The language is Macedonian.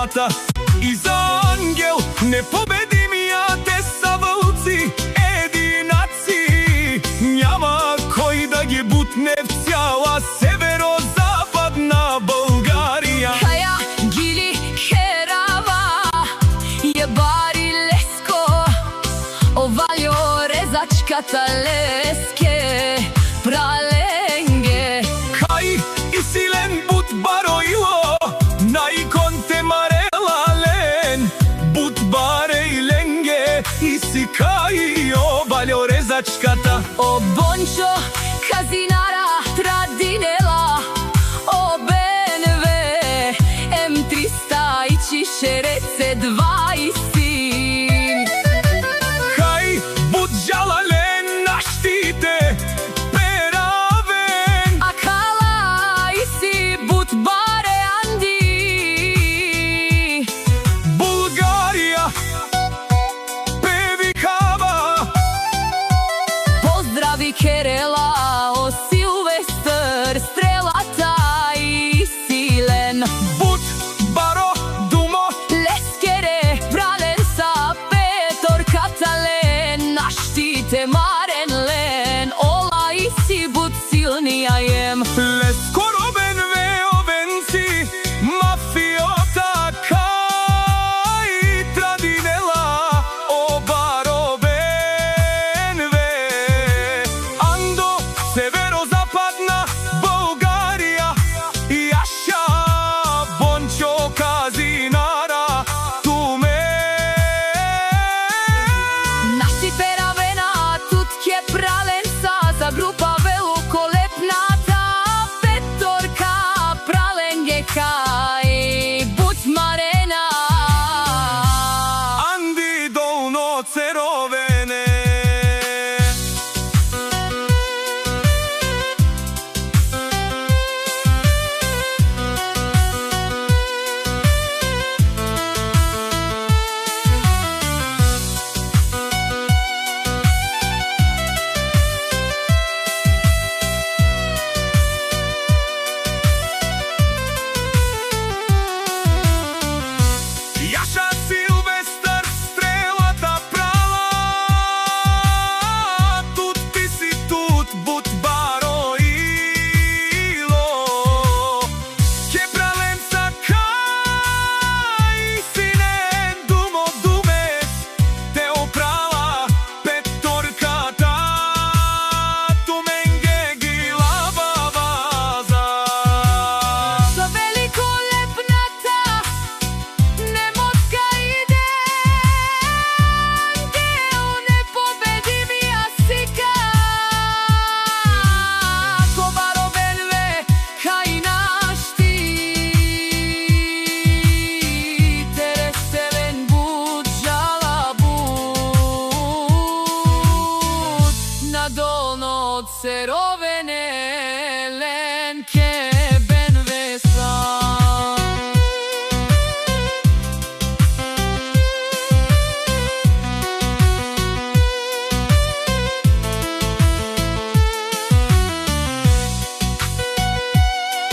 злата и за ангел непобедимијате са вълци единаци. Няма кој да ги бутне в цяла северо-западна Българија. Каја гили херава е бари леско, овалјо резачката леске праленге. Кај и силен бут бароило на иконте марелален, бут барејленге и си кај овалјо резачката. О Бончо казинара традинела, о БНВ М300 и чишереце 20. Кај бут жалален на штите перавен, А кала и си бут баре анди. Булгарија певи кава. Поздрави Керела, о Силвестър, стрелата и силен. Бут баро думо, Лескере, прален са Петор Катален, наштите марен лен, ола и си бут силнија ем. лескоробен веовенци, мафиота кај традинела, обаробен ве. Андо, северо-западна Българија, јаша Бончо казинара туме. Нашите равена тут ке прален са за група великолепната Петорка прален ге кај.